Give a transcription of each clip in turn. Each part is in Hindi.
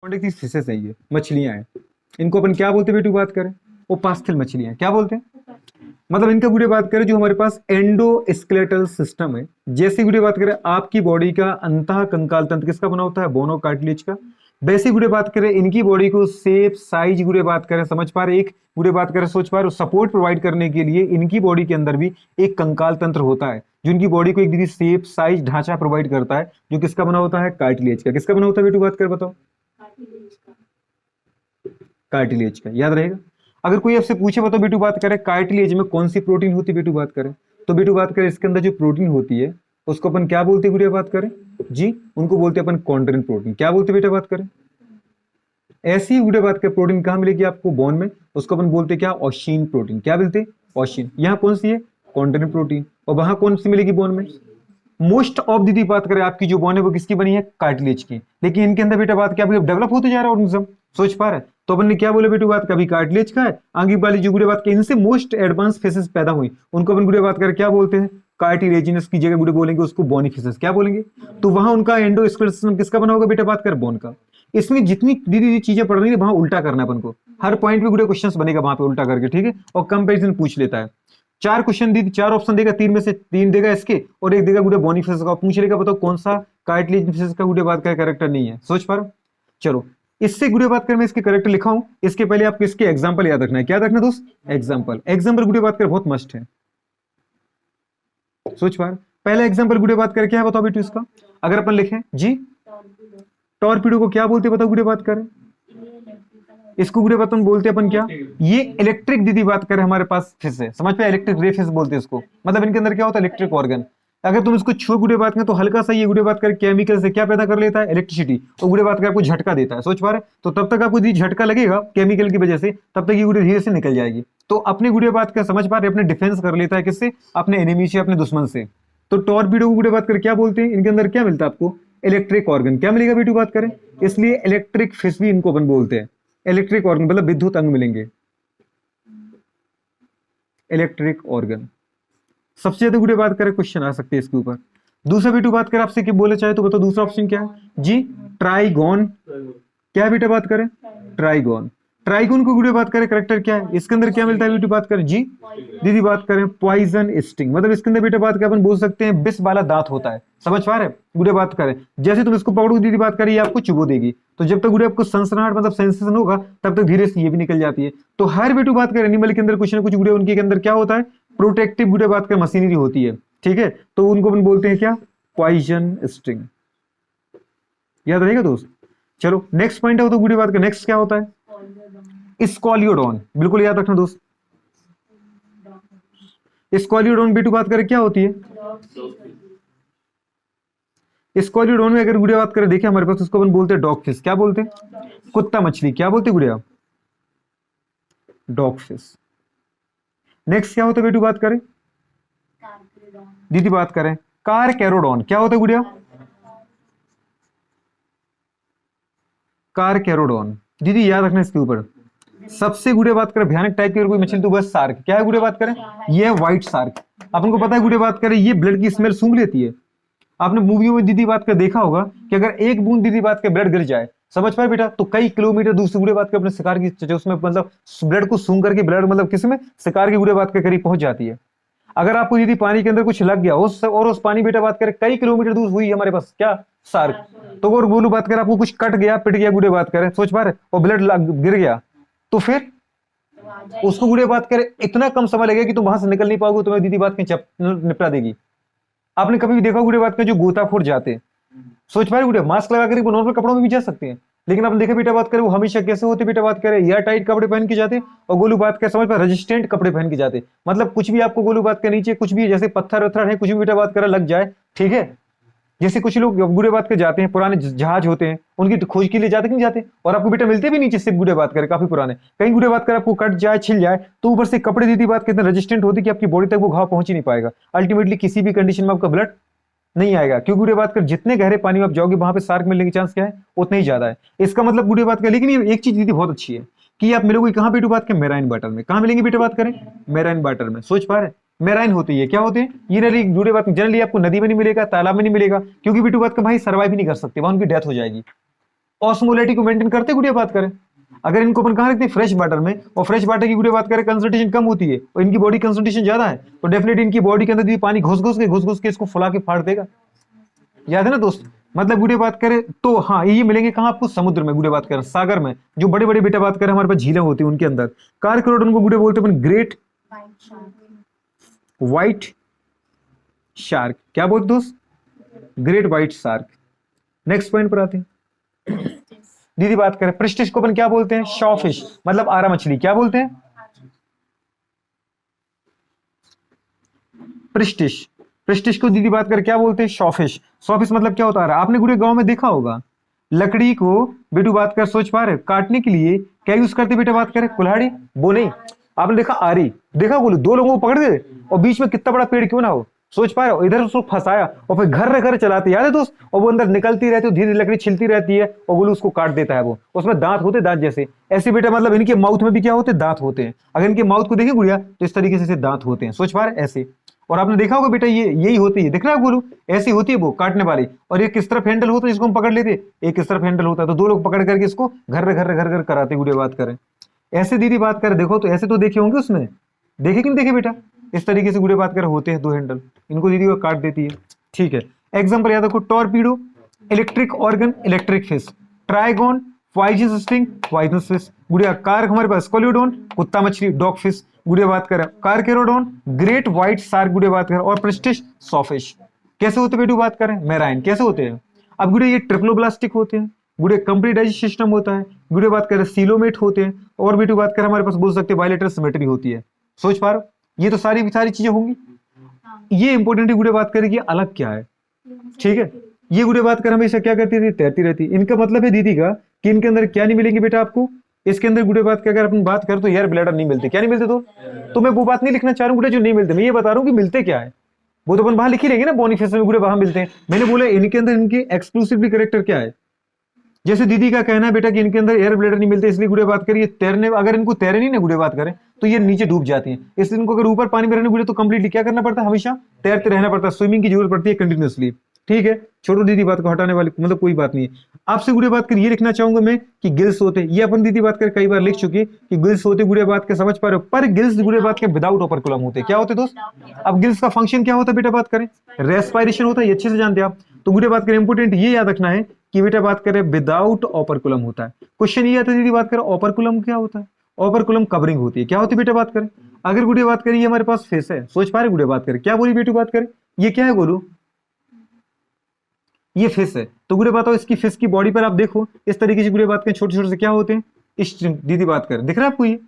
की फिशेस है, ये मछलियां हैं। इनको अपन क्या बोलते हैं बेटू बात करें? ओपास्थल मछलियां क्या बोलते हैं? मतलब इनका गुड़े बात करें जो हमारे पास एंडोस्केलेटल सिस्टम है, जैसे गुड़े बात करें आपकी बॉडी का अंतः कंकाल तंत्र किसका बना होता है? बोन और कार्टिलेज का। वैसे गुड़े बात करें इनकी बॉडी को शेप साइज गुड़े बात करें, समझ पा रहे? एक गुड़े बात करें सोच पा रहे, सपोर्ट प्रोवाइड करने के लिए इनकी बॉडी के अंदर भी एक कंकाल तंत्र होता है जो इनकी बॉडी को एक दीदी शेप साइज ढांचा प्रोवाइड करता है, जो किसका बना होता है? कार्टिलेज का। किसका बना होता है बेटू बात कर बताओ? कार्टिलेज का, याद रहेगा। अगर कोई आपसे पूछे बताओ बेटू बात करें कार्टिलेज में कौन सी प्रोटीन होती है बेटू बात करें, तो बेटू बात करें इसके अंदर जो प्रोटीन होती है उसको अपन क्या बोलते हैं बेटा बात करें जी? उनको बोलते हैं अपन कॉन्ड्रिन प्रोटीन। क्या बोलते हैं बेटा बात करें? ऐसी ही बेटा बात करें प्रोटीन कहां मिलेगी आपको? बोन में। उसको अपन बोलते हैं क्या? ऑशिन प्रोटीन। क्या बोलते हैं? ऑशिन। यहाँ कौन सी है? Chondrin protein. और वहां कौन सी मिलेगी? बोन में। मोस्ट ऑफ दीदी बात करें आपकी जो बोन है वो किसकी बनी है? कार्टिलेज की। लेकिन इनके अंदर बेटा बात क्या डेवलप होते जा रहा है ऑर्गेनिज्म, सोच पा रहे? तो अपन ने क्या बोले बेटू बात, कभी कार्टिलेज का है, आगे वाली जो गुड़े बात के इनसे मोस्ट एडवांस फिशेस पैदा हुई उनको अपन गुड़े बात कर क्या बोलते हैं? कार्टिलेजिनस की जगह गुड़े बोलेंगे उसको बोनी फिशेस। क्या बोलेंगे? तो वहां उनका एंडोस्केलेटल सिस्टम किसका बना होगा बेटा बात कर? बोन का। इसमें जितनी दीदी चीजें पढ़ रही है वहां उल्टा करना है अपन को, हर पॉइंट पे गुड़े क्वेश्चंस बनेगा वहां पे उल्टा करके, ठीक है? और कंपैरिजन पूछ लेता है। चार क्वेश्चन दी, चार ऑप्शन देगा, तीन में से तीन देगा इसके और एक देगा गुड़े बोनी फिशेस का। पूछ लेगा बताओ कौन सा कार्टिलेज फिशेस का गुड़े बात का कैरेक्टर नहीं है, सोच पा रहे हो? चलो इससे गुड़े बात कर मैं इसके करेक्टर लिखा हूं, इसके पहले आपको इसके एग्जांपल याद रखना है। क्या रखना दोस्त? एग्जांपल। एग्जांपल गुड़े बात कर बहुत मस्ट है, सोच पा रहे? पहला एग्जांपल गुड़े बात कर क्या है बताओ बेटू इसका? अगर अपन लिखें जी, टॉर्पीडो को क्या बोलते बताओ गुड़े बात करें? इसको गुड़े बात बोलते अपन क्या? ये इलेक्ट्रिक दीदी बात करें हमारे पास फिश है, समझ पे? इलेक्ट्रिक रे फिश बोलते हैं इसको। मतलब इनके अंदर क्या होता है? Electric organ. अगर तुम इसको छुओ गुड़े बात करें तो हल्का सा ये गुड़े बात करें केमिकल से क्या पैदा कर लेता है? इलेक्ट्रिसिटी। और गुड़े बात कर आपको झटका देता है, सोच पा रहे? तो तब तक आपको झटका लगेगा केमिकल की वजह से, तब तक ये गुड़े धीरे से निकल जाएगी। तो अपने गुड़े बात कर समझ पा रहे? अपने डिफेंस कर लेता है किससे? अपने एनिमी से, अपने दुश्मन से। तो टॉर्पीडो को गुड़े बात कर क्या बोलते हैं? इनके अंदर क्या मिलता है आपको? Electric organ. क्या मिलेगा बेटू बात करें? इसलिए इलेक्ट्रिक फिश भी इनको अपन बोलते हैं। इलेक्ट्रिक ऑर्गन मतलब विद्युत अंग मिलेंगे, इलेक्ट्रिक ऑर्गन। सबसे ज्यादा गुड़े बात करें क्वेश्चन आ सकते हैं इसके ऊपर। दूसरा बेटू बात करें आपसे कि बोले चाहे तो बताओ दूसरा ऑप्शन क्या है जी? ट्राइगोन। क्या बेटा बात करें? ट्राइगोन। ट्राइगोन को गुड़े बात करें करेक्टर क्या है? इसके अंदर क्या मिलता है बेटू बात करें जी? दीदी बात करें पॉइजन स्टिंग। मतलब इसके अंदर बेटा बात करें अपन बोल सकते हैं विष वाला दांत होता है, समझ पा रहे? गुड़े बात करें जैसे तुम इसको पकड़ोगे दीदी बात करें ये आपको चुभो देगी, तो जब तक गुड़े आपको सनसनाहट मतलब सेंसेशन होगा तब तक धीरे से ये भी निकल जाती है। तो हर बेटू बात करें एनिमल के अंदर कुछ ना कुछ गुड़े उनके अंदर क्या होता है? प्रोटेक्टिव गुड़े बात करें मशीनरी होती है, ठीक है? तो उनको अपन बोलते हैं क्या? Poison sting. याद रहेगा दोस्त? चलो नेक्स्ट पॉइंट है तो गुड़ी बात का नेक्स्ट क्या होता है? स्कॉलियोडॉन। बिल्कुल याद रखना दोस्त। स्कॉलियोडॉन बेटू बात करें क्या होती है? स्कॉलियोडॉन में अगर गुड़िया बात करें देखिए हमारे पास उसको अपन बोलते हैं डॉग फिश। क्या बोलते हैं? कुत्ता मछली। क्या बोलते हैं गुड़िया? Dog fish. नेक्स्ट क्या होता है बेटू बात करें? दीदी बात करें कार कैरोडॉन। क्या होता है गुड़िया? कार कैरोडॉन। दीदी याद रखना इसके ऊपर। सबसे गुड़े बात करें भयानक टाइप की कोई मछली तो बस शार्क। क्या है गुड़े बात करें? ये है व्हाइट शार्क। अपन को पता है गुड़े बात करें ये ब्लड की स्मेल सूंघ लेती है। आपने मूवियों में दीदी बात कर देखा होगा कि अगर एक बूंद दीदी बात के ब्लड गिर जाए, समझ पाए बेटा, तो कई किलोमीटर दूर से गुड़े बात के अपने शिकार की उसमें मतलब ब्लड को सूंघ करके ब्लड मतलब किसमें? शिकार की गुड़े बात के करीब पहुंच जाती है। अगर आपको दीदी पानी के अंदर कुछ लग गया उस पानी बेटा बात करें कई किलोमीटर दूर हुई हमारे पास क्या? शार्क। तो अगर बोलू बात करें आपको कुछ कट गया पिट गया गुड़े बात करें, सोच पा रहे, और ब्लड गिर गया तो फिर उसको गुड़े बात करें इतना कम समय लगेगा कि तुम वहां से निकल नहीं पाओगे, तुम्हें दीदी बात की निपटा देगी। आपने कभी भी देखा गुड़े बात करें जो गोताखोर जाते हैं, सोच पा रहे गुड़े मास्क लगा कर नॉर्मल कपड़ों में भी जा सकते हैं, लेकिन आपने देखा बेटा बात करें वो हमेशा कैसे होते बेटा बात करें? एयर टाइट कपड़े पहन के जाते और गोलू बात करें समझ पर रेजिस्टेंट कपड़े पहन के जाते। मतलब कुछ भी आपको गोलू बात के नीचे कुछ भी जैसे पत्थर वत्थर है कुछ भी बेटा बात करें लग जाए, ठीक है? जैसे कुछ लोग गुड़े बात के जाते हैं, पुराने जहाज होते हैं उनकी खोज के लिए जाते कि नहीं जाते, और आपको बेटा मिलते भी नीचे सिर्फ गुड़े बात करें काफी पुराने। कहीं गुड़े बात कर आपको कट जाए छिल जाए तो ऊपर से कपड़े दीदी बात कितने रेजिस्टेंट होते कि आपकी बॉडी तक वो घाव पहुंच ही नहीं पाएगा, अल्टीमेटली किसी भी कंडीशन में आपका ब्लड नहीं आएगा। क्योंकि गुड़े बात कर जितने गहरे पानी में आप जाओगे वहां पे शार्क मिलने की चांस क्या है? उतना ही ज्यादा है। इसका मतलब गुड़े बात कर, लेकिन ये एक चीज दीदी बहुत अच्छी है कि आप मिलोगे कहां बेटू बात करें? मेराइन वाटर में। कहां मिलेंगे बेटा बात करें? मेराइन वाटर में। सोच पा रहे? मेराइन होती है क्या होते हैं ये? जुड़े बात जनरली आपको नदी में नहीं मिलेगा, तालाब में नहीं मिलेगा, क्योंकि बेटू बात का भाई सर्वाइव ही नहीं कर सकते, वहां उनकी डेथ हो जाएगी। ऑस्मोलैरिटी को मेंटेन करते गुड़िया बात करें। अगर इनको अपन कहाँ रखते हैं, फ्रेश वाटर में, और फ्रेश वाटर की गुड़िया बात करें कंसंट्रेशन कम होती है और इनकी बॉडी कंसंट्रेशन ज्यादा है, तो डेफिनेटली इनकी बॉडी के अंदर भी पानी घुस के इसको फुला के फाड़ देगा। याद है ना दोस्त। मतलब गुड़िया बात करें तो हाँ, ये मिलेंगे कहाँ आपको, समुद्र में गुड़िया बात करें, सागर में, जो बड़े बड़े बेटा बात करें हमारे पास झीलें होती है उनके अंदर। कार्कोरोडन को गुड़िया बोलते हैं ग्रेट व्हाइट शार्क। क्या बोलते दोस्त, great white shark. Next point पर आते हैं। दीदी बात करें प्रेस्टिज को अपन क्या बोलते हैं, शॉफिश, मतलब आरा मछली। क्या बोलते हैं, प्रेस्टिज। प्रेस्टिज को दीदी बात कर क्या बोलते हैं, शॉफिश। शॉफिश मतलब क्या होता है, आपने पूरे गांव में देखा होगा, लकड़ी को बेटू बात कर सोच पा रहे काटने के लिए क्या यूज करते बेटा बात करें, कुल्हाड़ी, वो नहीं। आपने देखा आरी, देखा बोलो, दो लोगों को पकड़ गए और बीच में कितना बड़ा पेड़ क्यों ना हो, सोच पा रहे हो, इधर उसको फंसाया और फिर घर घर चलाते, याद है दोस्त, और वो अंदर निकलती रहती है, धीरे लकड़ी छिलती रहती है और बोलो उसको काट देता है वो, उसमें दांत होते दांत जैसे। ऐसे बेटा मतलब इनके माउथ में भी क्या होते, दांत होते हैं। अगर इनके माउथ को देखें गुड़िया तो इस तरीके से दांत होते हैं, सोच पा रहे ऐसे। और आपने देखा होगा बेटा ये यही होती है, दिख रहा है बोलू, ऐसी होती है वो काटने वाली। और एक किस तरफ हैंडल होता है जिसको हम पकड़ लेते, एक किस तरफ हैंडल होता है, तो दो लोग पकड़ करके इसको घर घर घर घर कराते गुड़िया बात करें। ऐसे दीदी बात करें देखो, तो ऐसे तो देखे होंगे उसमें, देखे कि नहीं देखे बेटा, इस तरीके से गुड़िया बात करें होते हैं दो हैंडल, इनको दीदी को काट देती है। ठीक है, एग्जाम्पल याद रखो, torpedo, electric organ, electric fish, trigon, poisonous sting, poisonous fish. गुड़िया कार्क हमारे पास कोलियोडोन, कुत्ता मछली, डॉग फिश। गुड़िया बात करें कार्केरोडोन, ग्रेट व्हाइट शार्क गुड़िया बात करें, और प्रेस्टिज सॉफिश। कैसे होते बेटू बात करें, मेराइन। कैसे होते हैं, अब गुड़िया ये ट्रिप्लोब्लास्टिक होते हैं, गुड़िया कंप्लीट डाइजेस्ट सिस्टम होता है, गुड़िया बात करें सीलोमेट होते हैं, और बेटू बात करें हमारे पास बोल सकते हैं बायलेटरल सिमेट्री होती है। सोच पा रहे हो, ये तो सारी सारी चीजें होंगी। ये इंपॉर्टेंट गुड़िया बात करें कि अलग क्या है। ठीक है, ये गुड़िया बात कर हमेशा क्या करती थी, तैरती रहती। इनका मतलब है दीदी का कि इनके अंदर क्या नहीं मिलेंगे बेटा आपको, इसके अंदर गुड़िया बात की अगर अपन बात करें तो एयर ब्लैडर नहीं मिलते। क्या नहीं मिलते, तो मैं वो बात नहीं लिखना चाह रहा हूँ गुड़िया जो नहीं मिलते, मैं ये बता रहा हूँ कि मिलते क्या है, वो तो अपन वहां लिखी लेंगे ना, बोनीफेस में गुड़िया वहां मिलते हैं। मैंने बोला इनके अंदर इनके एक्सक्लूसिवली करेक्टर क्या है। जैसे दीदी का कहना है बेटा कि इनके अंदर एयर ब्लैडर नहीं मिलते, इसलिए गुड़िया बात करिए तैरने, अगर इनको तैरे नहीं ना गुड़िया बात करें तो ये नीचे डूब जाती हैं। इसलिए इनको अगर ऊपर पानी में रहने गुड़िया तो कंप्लीटली क्या करना पड़ता है, हमेशा तैरते रहना पड़ता है, स्विमिंग की जरूरत पड़ती है कंटिन्यूसली। ठीक है, छोड़ो दीदी बात को हटाने वाली, मतलब कोई बात नहीं है। आपसे गुड़िया बात कर ये लिखना चाहूंगा मैं कि गिल्स होते, ये अपन दीदी बात कर कई बार लिख चुके कि गिल्स होते गुड़िया बात के, समझ पा रहे हो, पर गिल्स गुड़िया बात के विदाउट ओपरकुलम होते। क्या होते दोस्त, अब गिल्स का फंक्शन क्या होता है बेटा बात करें, रेस्पिरेशन होता है, ये अच्छे से जानते हैं आप। तो गुड़िया बात करें इंपोर्टेंट ये याद रखना है कि बेटा बात करें विदाउट ओपरकुलम होता है। क्वेश्चन ये आता है दीदी बात करें ओपरकुलम क्या होता है, ओपरकुलम कवरिंग होती है। क्या होती है बेटा बात करें, अगर गुड़िया बात करें ये हमारे पास फेस है, सोच पा रहे गुड़िया बात करें, क्या बोली बेटू बात करें, ये क्या है बोलू, ये फिश है। तो गुड़िया बताओ इसकी फिश की बॉडी पर आप देखो इस तरीके से गुड़िया बात करें छोटे छोटे से क्या होते हैं, स्ट्रिंग। दीदी बात करें दिख रहा है आपको, ये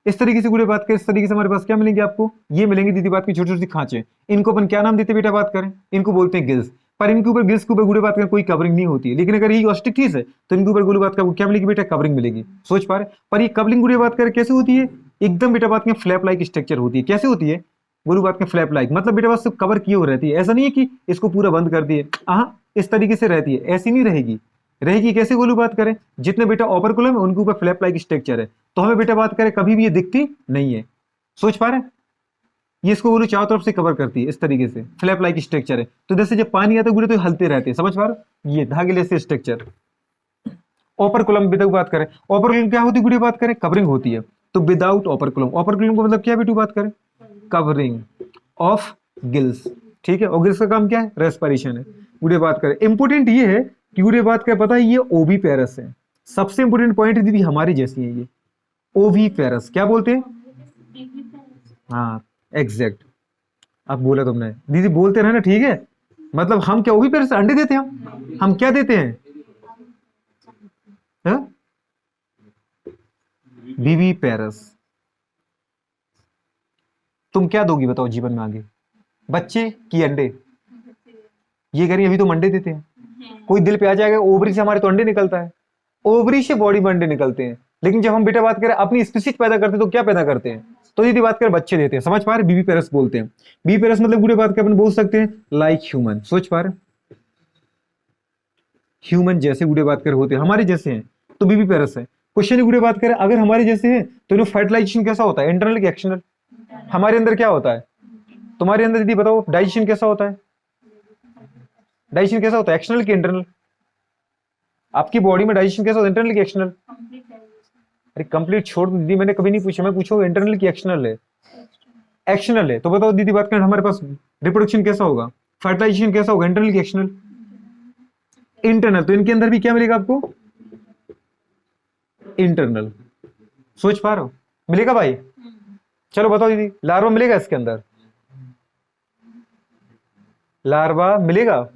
इस तरीके से गुड़िया बात करें, इस तरीके से हमारे पास क्या मिलेंगे आपको, ये मिलेंगे दीदी बात की छोटी छोटी खांचे। इनको अपन क्या नाम देते बेटा बात करें, इनको बोलते हैं गिल्स। पर इनके ऊपर गिल्स के ऊपर गुड़िया बात करें कोई कवरिंग नहीं होती है, लेकिन अगर ये ऑस्टिक्टिस है तो इनके ऊपर गुड़िया बात का क्या मिलेगी बेटा, कवरिंग मिलेगी। सोच पा रहे, पर ये कवरिंग गुड़िया बात करें कैसे होती है, एकदम बेटा बात करें फ्लैप लाइक स्ट्रक्चर होती है। कैसे होती है गुरु बात में, फ्लैप लाइक, मतलब बेटा बात सिर्फ कवर किए हो रहती है, ऐसा नहीं है कि इसको पूरा बंद कर दिए, हाँ इस तरीके से रहती है, ऐसी नहीं रहेगी। रहेगी कैसे गोलू बात करें, जितने बेटा ओपरकुलम है उनके ऊपर फ्लैप लाइक स्ट्रक्चर है, तो हमें बेटा बात करें कभी भी ये दिखती नहीं है। सोच पा रहे, ये इसको गोलू चारों तरफ से कवर करती है, इस तरीके से फ्लैप लाइक स्ट्रक्चर है। तो जैसे जब पानी आता है गोलू तो हलते रहते हैं, समझ पा रहे, ये धागे जैसे स्ट्रक्चर। ओपरकुलम विदाउट बात करें, ओपरकुलम क्या होती है गुड़ी बात करें, कवरिंग होती है। तो विदाउट ओपरकुलम, ओपरकुलम को मतलब क्या बेटू बात करें, कवरिंग ऑफ गिल्स। ठीक है, और गिल्स का काम क्या है, रेस्पिरेशन है। गुड़िया बात करें इंपोर्टेंट ये है कि गुड़िया बात करें पता है ये ओवी पैरस है, सबसे इंपोर्टेंट पॉइंट है दीदी हमारी जैसी है ये ओवी पैरस। क्या बोलते हैं, हाँ एग्जैक्ट, अब बोला तुमने दीदी, बोलते रहना ठीक है। मतलब हम क्या ओवी पैरस अंडे देते हैं, हम क्या देते हैं, बीवी पैरस। तुम क्या दोगी बताओ जीवन में आगे, बच्चे की अंडे, ये करिए अभी तो अंडे देते हैं, कोई दिल पे आ जाएगा ओवरी से हमारे तो अंडे निकलता है, ओवरी से बॉडी में अंडे निकलते हैं। लेकिन जब हम बेटा बात करें अपनी स्पीशीज पैदा करते हैं तो क्या पैदा करते हैं, तो यदि बात करें बच्चे देते हैं, समझ पा रहे, बीबी पेरस बोलते हैं। बीबी पेरस मतलब बुरे बात कर अपन बोल सकते हैं लाइक ह्यूमन, सोच पा रहे, ह्यूमन जैसे बुरे बात कर होते हैं, हमारे जैसे हैं तो बीबी पेरस है। क्वेश्चन बुरे बात करें अगर हमारे जैसे हैं तो इन्हें फर्टिलाइजेशन कैसा होता है, इंटरनल कि एक्सटर्नल, हमारे अंदर क्या होता है, तुम्हारे अंदर दीदी बताओ डाइजेशन कैसा होता है, डाइजेशन कैसा होता है, एक्सटर्नल कि इंटरनल, आपकी बॉडी में डाइजेशन कैसा होता है, इंटरनल की एक्सटर्नल? अरे कंप्लीट छोड़ दो दीदी, मैंने कभी नहीं पूछा, मैं पूछूंगा इंटरनल की एक्सटर्नल है? एक्सटर्नल है। तो बताओ दीदी बात करें, हमारे पास रिप्रोडक्शन कैसा होगा, फर्टिलाइजेशन कैसा होगा, इंटरनल की एक्सटर्नल? इंटरनल। तो इनके अंदर भी क्या मिलेगा आपको? इंटरनल। सोच पा रहे हो? मिलेगा भाई? चलो बताओ दीदी, लार्वा मिलेगा इसके अंदर? लार्वा मिलेगा?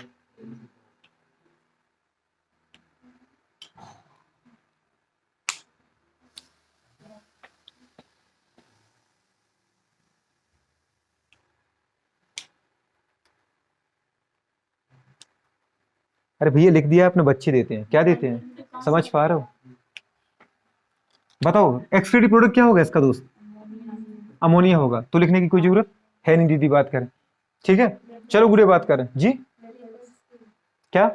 अरे भैया लिख दिया आपने, बच्चे देते हैं, क्या देते हैं, समझ पा रहे हो? बताओ एक्सक्रीटिव प्रोडक्ट क्या होगा इसका दोस्त? अमोनिया होगा। तो लिखने की कोई जरूरत है नहीं दीदी, बात करें ठीक है। चलो गुड़े बात करें जी, क्या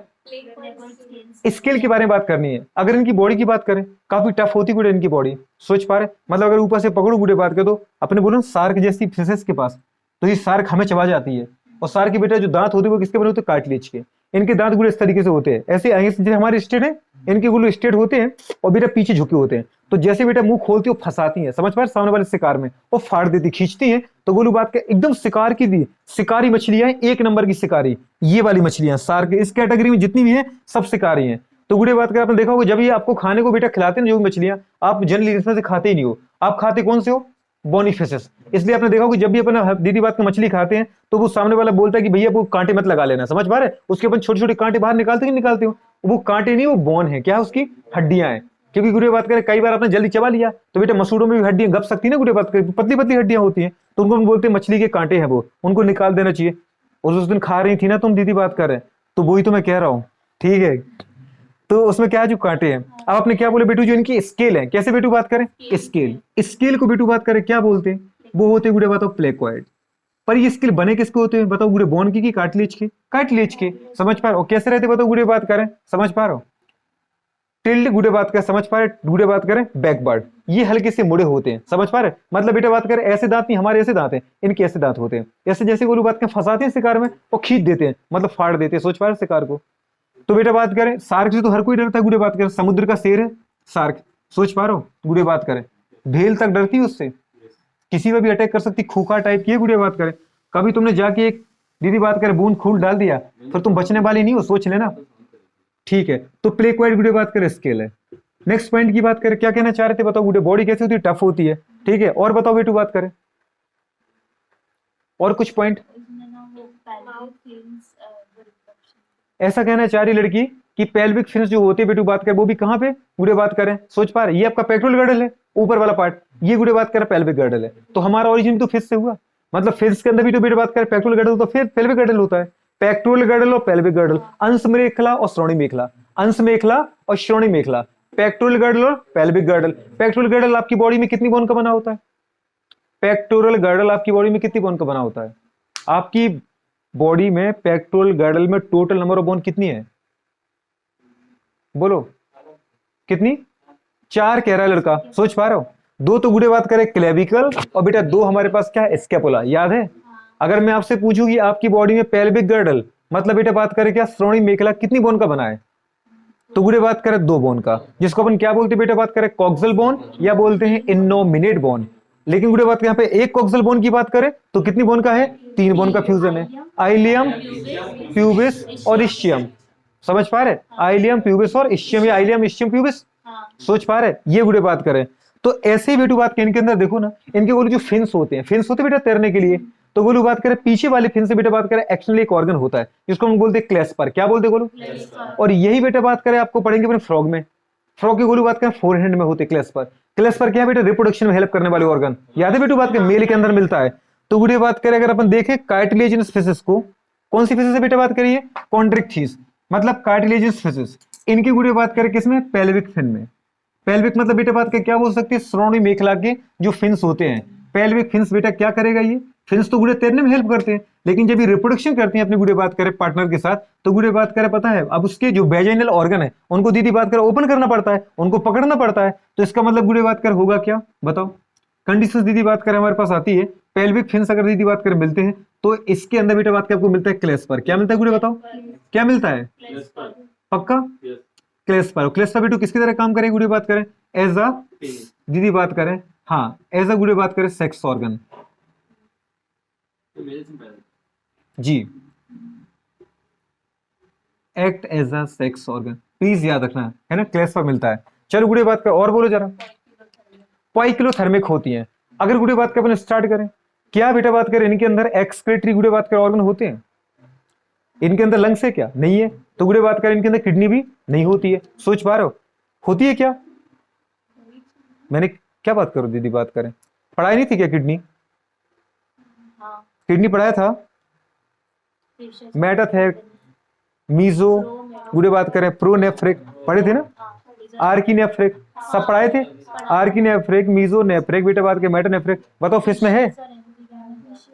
स्केल के बारे में बात करनी है। अगर इनकी बॉडी की बात करें, काफी टफ होती गुड़े इनकी बॉडी, सोच पा रहे? मतलब अगर ऊपर से पकड़ो गुड़े बात कर दो, अपने बोलो सार्क जैसी फिशेस के पास, तो ये सार्क हमें चबा जाती है। और सार्क के बेटा जो दांत होते हैं वो किसके बने होते हैं, कार्टिलेज के। इनके दांत गुड़े इस तरीके से होते हैं, ऐसे जैसे हमारे स्टेट है, इनके गुड़े स्टेट होते हैं और बेटा पीछे झुके होते हैं। तो जैसे बेटा मुंह खोलती है वो फंसाती है, समझ पा रहे, सामने वाले शिकार में वो फाड़ देती, खींचती है। तो गोलू बात के एकदम शिकार की दी, शिकारी मछलियां हैं, एक नंबर की शिकारी ये वाली मछलियां सार्क इस कैटेगरी में जितनी भी हैं सब शिकारी हैं। तो गुड़े बात कर, आपने देखा होगा जब ये आपको खाने को बेटा खिलाते हैं जो भी मछलियां, आप जनरली इसमें से खाते ही नहीं हो। आप खाते कौन से हो, बोनी फिशेस। इसलिए आपने देखा होगा जब भी अपना दीदी बात की मछली खाते हैं तो वो सामने वाला बोलता है कि भैया वो कांटे मत लगा लेना, समझ पा रहे? उसके अपन छोटे छोटे कांटे बाहर निकालते कि निकालते हो, वो कांटे नहीं, वो बोन है, क्या है उसकी हड्डियां हैं। क्योंकि गुड़े बात करें कई बार आपने जल्दी चबा लिया तो बेटा मसूड़ों में भी हड्डियां गप सकती है ना, गुड़े बात करें पतली पतली हड्डियां होती हैं, तो उनको हम बोलते हैं मछली के कांटे हैं, वो उनको निकाल देना चाहिए। और उस दिन खा रही थी ना तुम दीदी बात कर रहे, तो वही तो मैं कह रहा हूँ, ठीक है। तो उसमें क्या है, जो कांटे हैं। अब आपने क्या बोले बेटू, जो इनकी स्केल है, कैसे बेटू बात करें, स्केल। स्केल को बेटू बात करें क्या बोलते हैं, वो होते गुड़े बताओ प्लेकोइड। पर ये स्केल बने किसके होते हैं बताओ, गुड़े बोन की कार्टिलेज के, कार्टिलेज के, समझ पा रहे हो? कैसे रहते बताओ गुड़े बात करें, समझ पा रहे हो? टिल्ड गुड़े बात करें, समझ पा रहे? गुड़े बात करें बैकवर्ड, ये हल्के से मुड़े होते हैं, समझ पा रहे? मतलब बेटा बात करें ऐसे दांत नहीं, हमारे ऐसे दांत हैं, इनके ऐसे दांत होते हैं। ऐसे जैसे गुरु बात करें फंसाते हैं शिकार में और खींच देते हैं, मतलब फाड़ देते हैं, सोच पा रहे शिकार को? तो बेटा बात करें सार्क से तो हर कोई डरता है, गुड़े बात करें समुद्र का शेर है सार्क, सोच पा रहे हो? गुड़े बात करें भेल तक डरती है उससे, किसी पर भी अटैक कर सकती, खूखा टाइप की है गुड़े बात करें। कभी तुमने जाके एक दीदी बात करें बूंद खून डाल दिया फिर तुम बचने वाली नहीं हो, सोच लेना, ठीक है। तो प्लेकोइड गुड़े बात करें स्केल है। नेक्स्ट पॉइंट की बात करें, क्या कहना चाह रहे थे बताओ गुड़े, बॉडी कैसी होती है, टफ होती है, ठीक है। और बताओ बेटू बात करें और कुछ पॉइंट। ऐसा कहना चाह रही लड़की कि पेल्विक फिन्स जो होते हैं बेटू बात करें वो भी कहां पे गुड़े बात करें, सोच पा रहे? ये आपका पेक्टोरल गर्डल है, ऊपर वाला पार्ट, ये गुड़े बात करें पेल्विक गर्डल है। तो हमारा ओरिजिन तो फिश से हुआ, मतलब फिश के अंदर भी तो बेटे बात करें पेक्टोरल गर्डल, तो फिर पेल्विक गर्डल होता है। पेक्टोरल गर्डल और पेल्विक गर्डल, अंश मेखला और श्रोणि मेखला, अंश मेखला और श्रोणि मेखला, पेक्टोरल गर्डल और पेल्विक गर्डल। पेक्टोरल गर्डल आपकी बॉडी में कितनी बोन का बना होता है, पेक्टोरल गर्डल आपकी बॉडी में कितनी बोन का बना होता है? आपकी बॉडी में पेक्टोरल गर्डल में टोटल नंबर ऑफ बोन कितनी है, बोलो कितनी? 4 कह रहा है लड़का, सोच पा रहे हो? 2 तो गुड़े बात करें क्लेविकल और बेटा 2 हमारे पास क्या है, स्कैपुला, याद है? अगर मैं आपसे पूछूं कि आपकी बॉडी में पेल्विक गर्डल मतलब बेटा बात करें क्या श्रोणि मेखला कितनी बोन का बना है, तो गुड़े बात करें 2 बोन का, जिसको अपन क्या बोलते हैं बेटा बात करें कॉक्सल बोन या बोलते हैं इनोमिनेट बोन। लेकिन गुड़े बात यहाँ पे एक कॉक्सल बोन की बात करें तो कितनी बोन का है, 3 बोन का फ्यूजन है, आइलियम प्यूबिस और इस्चियम, समझ पा रहे? आइलियम प्यूबिस और इस्चियम या आइलियम इस्चियम प्यूबिस, सोच पा रहे? ये गुड़े बात करें। तो ऐसे ही बेटू बात करें इनके अंदर देखो ना, इनके गोलू जो फिन्स होते हैं, फिन्स होते हैं बेटा तैरने के लिए, तो गोलू बात करें पीछे वाले फिन से बेटा बात करें एक्चुअली एक ऑर्गन होता है जिसको हम बोलते हैं क्लेस्पर, क्या बोलते हैं गोलू? और यही बेटा बात करें आपको पढ़ेंगे अपने फ्रॉग में, फ्रॉग के गोलू बात करें फोरहेंड में होते क्लेस्पर। क्लेस्पर क्या है बेटा, रिप्रोडक्शन में हेल्प करने वाले ऑर्गन, याद है बेटू बात करें मेल के अंदर मिलता है। तो गुड़े बात करें अगर अपन देखें कार्टिलेजिनस फिशेस को, कौन सी फिशेस से बेटा बात करिए, कॉन्ट्रिक्थिस, मतलब कार्टिलेजिनस फिशेस, इनकी गुड़े बात करें किसमें, पेल्विक फिन में। पेल्विक मतलब बेटा बात करें क्या बोल सकते हैं, श्रोणि मेखला के जो फिन्स होते हैं, पेल्विक फिन्स बेटा क्या करेगा, ये फिन्स तो गुड़े तैरने में हेल्प करते हैं, लेकिन जब ये रिप्रोडक्शन करती हैं अपनी गुड़े बात करें पार्टनर के साथ, तो गुड़े बात करें पता है अब उसके जो वेजाइनल ऑर्गन है उनको दीदी बात करें ओपन करना पड़ता है, उनको पकड़ना पड़ता है। तो इसका मतलब गुड़े बात करें होगा क्या, बताओ? कंडीशंस दीदी बात करें हमारे पास आती है, पेल्विक फिन्स अगर दीदी बात करें मिलते हैं तो इसके अंदर बेटा बात करें आपको मिलता है क्लेस्पर, क्या मिलता है गुड़े बताओ, क्या मिलता है, पक्का? क्लेस्पर। क्लेस्पर बेटू किसकी तरह काम करेगी गुड़े बात करें? एज अ, दीदी बात करें, हाँ एज अ गुड़े बात करें सेक्स ऑर्गन जी, act as a sex organ, please याद रखना है ना, क्लेस्पर मिलता है। चलो गुड़े बात कर और बोलो जरा। पाइक्लोथर्मिक होती हैं। अगर गुड़े बात कर अपन स्टार्ट करें, क्या बेटा बात करें इनके अंदर एक्सक्रीटरी गुड़े बात कर ऑर्गन होते हैं? इनके अंदर लंग्स है क्या? नहीं है। तो गुड़े बात करें इनके अंदर किडनी भी नहीं होती है। सोच पा रहे हो? होती है क्या? मैंने क्या बात करूं दीदी बात करें, पढ़ाई नहीं थी क्या किडनी? किडनी पढ़ाया था, मेटाथेक, मीजो गुड़े बात करें प्रोनेफ्रिक पढ़े थे ना, आर्किनेफ्रिक सब पढ़ाए थे। आर्किनेफ्रिक, मीजो नेफ्रिक बेटा बात के मेटानेफ्रिक, बताओ फिश में है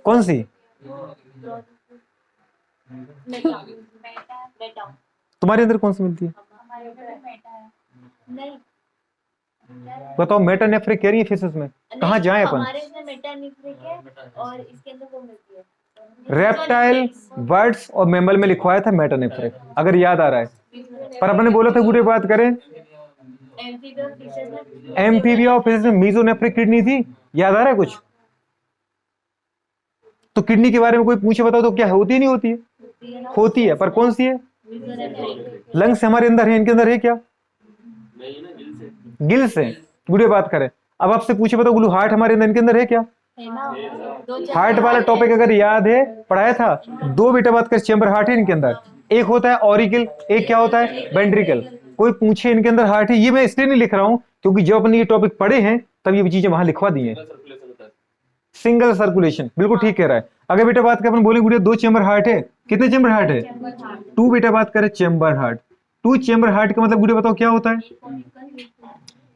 कौन सी? तुम्हारे अंदर कौन सी मिलती है? बताओ मेटानेफ्रिक कह रही है फिशेस में, कहाँ जाए अपन? और इसके अंदर वो मिलती है रेप्टाइल, बर्ड्स और मैमल में लिखवाया था मेटानेफ्रिक, अगर याद आ रहा है। पर अपने बोला था गुड़े बात करें एम्फीबिया और फिशेस में मीजोनेफ्रिक किडनी थी, याद आ रहा है कुछ? तो किडनी के बारे में कोई पूछे बताओ तो क्या होती है नहीं होती है? होती है, पर कौन सी है? लंग्स हमारे अंदर है, इनके अंदर है क्या? गिल्स है गुड़े बात करें। अब आपसे पूछे बताओ गुलू हार्ट हमारे अंदर, इनके अंदर है क्या? हार्ट वाला टॉपिक अगर याद है पढ़ाया था, दो बेटा बात कर चेंबर हार्ट है इनके अंदर, एक होता है ऑरिकल, एक क्या होता है वेंट्रिकल। कोई पूछे इनके अंदर हार्ट है, ये मैं इसलिए नहीं लिख रहा हूं क्योंकि जब अपने ये टॉपिक पढ़े हैं तब ये चीजें वहां लिखवा दी हैं। सिंगल सर्कुलेशन, बिल्कुल ठीक कह रहा है। अगर बेटा बात कर अपन बोले गुड़िया दो चेंबर हार्ट है, कितने चेंबर हार्ट है? टू बेटा बात करें chamber heart. To chamber heart का मतलब गुड़िया बताओ क्या होता है?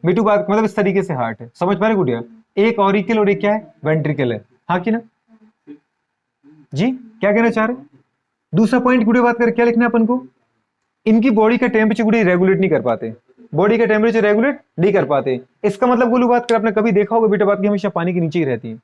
बेटू बात मतलब इस तरीके से हार्ट है, समझ पा रहे गुड़िया? एक ऑरिकल और एक क्या है वेंट्रिकल है, हाँ कि ना जी? क्या कहना चाह रहे? दूसरा पॉइंट गुड़िया बात करें क्या लिखना है अपन को? इनकी बॉडी का टेम्परेचर गुड़िया रेगुलेट नहीं कर पाते, बॉडी का टेम्परेचर रेगुलेट नहीं कर पाते। इसका मतलब गुलू बात कर आपने कभी देखा होगा बेटा बात की हमेशा पानी के नीचे ही रहती है।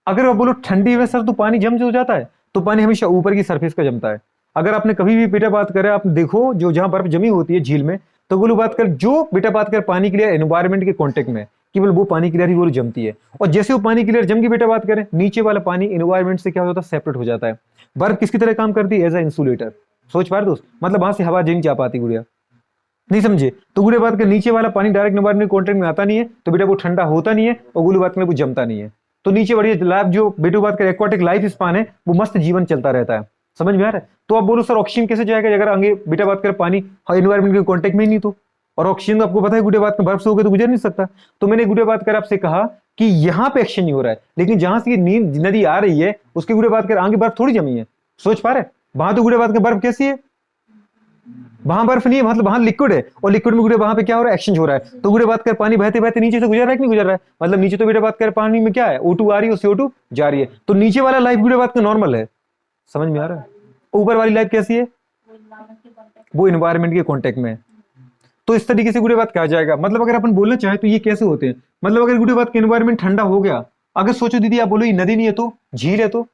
अगर आप बोलो ठंडी में सर तो पानी जम हो जाता है, तो पानी हमेशा ऊपर की सरफेस का जमता है। अगर आपने कभी भी बेटा बात करे आप देखो जो जहां बर्फ जमी होती है झील में, तो बोलो बात कर जो बेटा बात कर पानी के लिए एनवायरमेंट के कॉन्टेक्ट में केवल वो पानी क्लियर ही वो जमती है, और जैसे वो पानी क्लियर जम की बेटा बात करें नीचे वाला पानी एनवायरमेंट से क्या हो जाता है सेपरेट हो जाता है। बर्फ किसकी तरह काम करती है? As a insulator. सोच पा रहे दोस्त, मतलब वहां से हवा नहीं जा पाती गुड़िया, नहीं समझे? तो गुड़े बात कर नीचे वाला पानी डायरेक्ट एनवायरमेंट कॉन्टेक्ट में आता नहीं है, तो बेटा वो ठंडा होता नहीं है, और गुलू बात कर वो जमता नहीं है। तो नीचे बढ़िया लाइफ जो बेटू बात कर एक्वाटिक लाइफ स्पान है वो मस्त जीवन चलता रहता है, समझ में आ रहा है? तो आप बोलो सर ऑक्सीजन कैसे जाएगा अगर आगे बेटा बात कर पानी एनवायरमेंट के कॉन्टेक्ट में ही नहीं, तो और ऑक्सीजन आपको पता है गुड़े बात कर बर्फ से होकर तो गुजर नहीं सकता। तो मैंने गुड़े बात कर आपसे कहा कि यहां पे एक्शन नहीं हो रहा है, लेकिन जहां से नींद नदी आ रही है उसकी गुड़े बात कर आगे बर्फ थोड़ी जमी है, सोच पा रहे? वहां तो गुड़े बात कर बर्फ कैसी है, वहां बर्फ नहीं है, मतलब वहां लिक्विड है, और लिक्विड में गुड़े वहां पे क्या हो रहा है एक्सचेंज हो रहा है। तो गुड़े बात कर पानी बहते बहते नीचे से गुजर रहा है कि नहीं गुजर रहा है? मतलब नीचे तो बेटा बात कर पानी में क्या है O2 आ रही है, CO2 जा रही है, तो नीचे वाला लाइफ गुड़े बात कर नॉर्मल है, समझ में आ रहा है? ऊपर वाली लाइफ कैसी है? वो इन्वायरमेंट के कॉन्टेक्ट में है। तो इस तरीके से गुड़े बात कहा जाएगा। मतलब अगर अपन बोलना चाहे तो ये कैसे होते हैं, मतलब अगर गुड़े बात का एनवायरमेंट ठंडा हो गया, अगर सोचो दीदी आप बोलो ये नदी नहीं है तो झील है, तो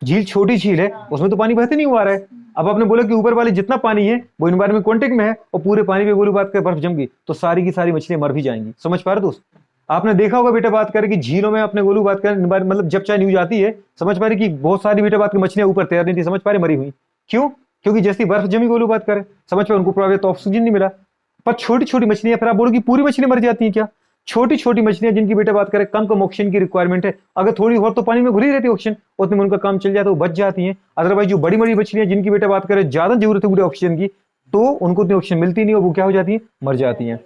झील छोटी झील है उसमें तो पानी बहते नहीं हुआ रहा है। अब आपने बोला कि ऊपर वाले जितना पानी है वो एनवायरमेंट कॉन्टेक्ट में है, और पूरे पानी पे गोली बात कर बर्फ जम गई तो सारी की सारी मछलियां मर भी जाएंगी, समझ पा रहे दोस्त? आपने देखा होगा बेटा बात करें कि झीलों में अपने गोलू बात करें मतलब जब चाहे न्यूज आती है, समझ पा रहे कि बहुत सारी बेटा बात की मछलियां ऊपर तैर रही थी, समझ पा रहे मरी हुई, क्यों? क्योंकि जैसी बर्फ जमी गोलू बात करें, समझ पा उनको प्रभावित ऑक्सीजन नहीं मिला। पर छोटी छोटी मछलियां, फिर आप बोलो कि पूरी मछलियां मर जाती है क्या? छोटी छोटी मछलियां जिनकी बेटा बात करें कम कम ऑक्सीजन की रिक्वायरमेंट है, अगर थोड़ी और तो पानी में घुली रहती है ऑक्सीजन, उतने में उनका काम चल जाता है, वो बच जाती हैं। अदरवाइज जो बड़ी बड़ी मछलियां जिनकी बेटा बात करें ज्यादा जरूरत है ऑक्सीजन की, तो उनको उतनी ऑक्सीजन मिलती नहीं और वो क्या हो जाती है, मर जाती हैं।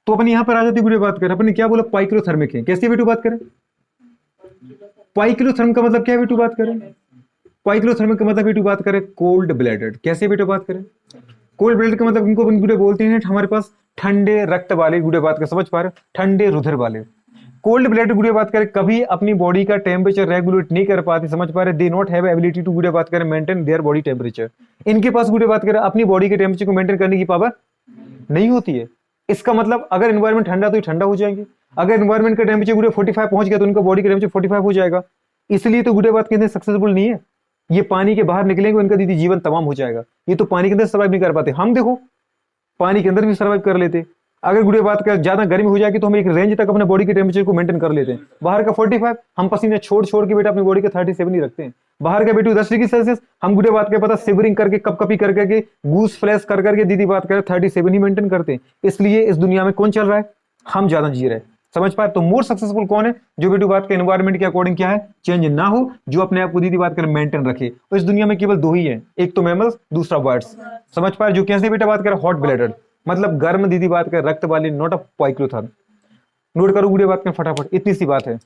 तो अपन यहां पर आ जाती है बात करें, अपन ने क्या बोला पाइक्रोथर्मिक है, कैसे बेटू बात करें? पाइक्रोथर्म का मतलब क्या है बेटू बात करें? पाइक्रोथर्मिक का मतलब बेटू बात करें कोल्ड ब्लडेड, कैसे बेटू बात करें? कोल्ड ब्लड का मतलब इनको गुड़े बोलते हैं हमारे पास ठंडे रक्त वाले गुड़े बात कर, समझ पा रहे? ठंडे रुधिर वाले। कोल्ड ब्लड गुड़े बात करें कभी अपनी बॉडी का टेम्परेचर रेगुलेट नहीं कर पाते, समझ पा रहे? They not have ability to गुड़े बात करें मेंटेन देयर बॉडी टेम्परेचर। इनके पास गुड़े बात करें अपनी बॉडी के टेम्परेचर को मेंटेन करने की पावर नहीं होती है। इसका मतलब अगर एनवायरमेंट ठंडा तो ये ठंडा हो जाएंगे, अगर एनवायरमेंट का टेम्परेचर गुड़े 45 पहुंच गया तो उनका बॉडी का टेम्परेचर 45 हो जाएगा। इसलिए तो गुड़े बात कहते हैं सक्सेसफुल नहीं है, ये पानी के बाहर निकलेंगे उनका दीदी जीवन तमाम हो जाएगा, ये तो पानी के अंदर सर्वाइव नहीं कर पाते। हम देखो पानी के अंदर भी सर्वाइव कर लेते। अगर गुड़िया बात करें ज्यादा गर्मी हो जाएगी तो हम एक रेंज तक अपने बॉडी के टेम्परेचर को मेंटेन कर लेते हैं। बाहर का 45, हम पसीने छोड़ छोड़ के बेटा अपनी बॉडी का 37 ही रखते हैं। बाहर का बेटू 10 डिग्री सेल्सियस, हम गुड़िया बात करें पता सिवरिंग करके कपकपी कर करके गूस फ्लैश कर करके दीदी बात करें 37 ही मेंटेन करते हैं। इसलिए इस दुनिया में कौन चल रहा है, हम ज्यादा जी रहे हैं। समझ पाए? तो मोर सक्सेसफुल कौन है, जो बेटू बात के एनवायरमेंट के अकॉर्डिंग क्या है, चेंज ना हो, जो अपने आप को दीदी बात करें मेंटेन रखे। तो इस दुनिया में केवल दो ही है, एक तो मैमल्स, दूसरा बर्ड्स। समझ पाए? जो कैसे बेटा बात करें हॉट ब्लडेड, मतलब गर्म दीदी बात करें रक्त वाली, नॉट अ पॉइक्लोथर्म। नोट करो गुड़िया बात करें फटाफट, इतनी सी बात है।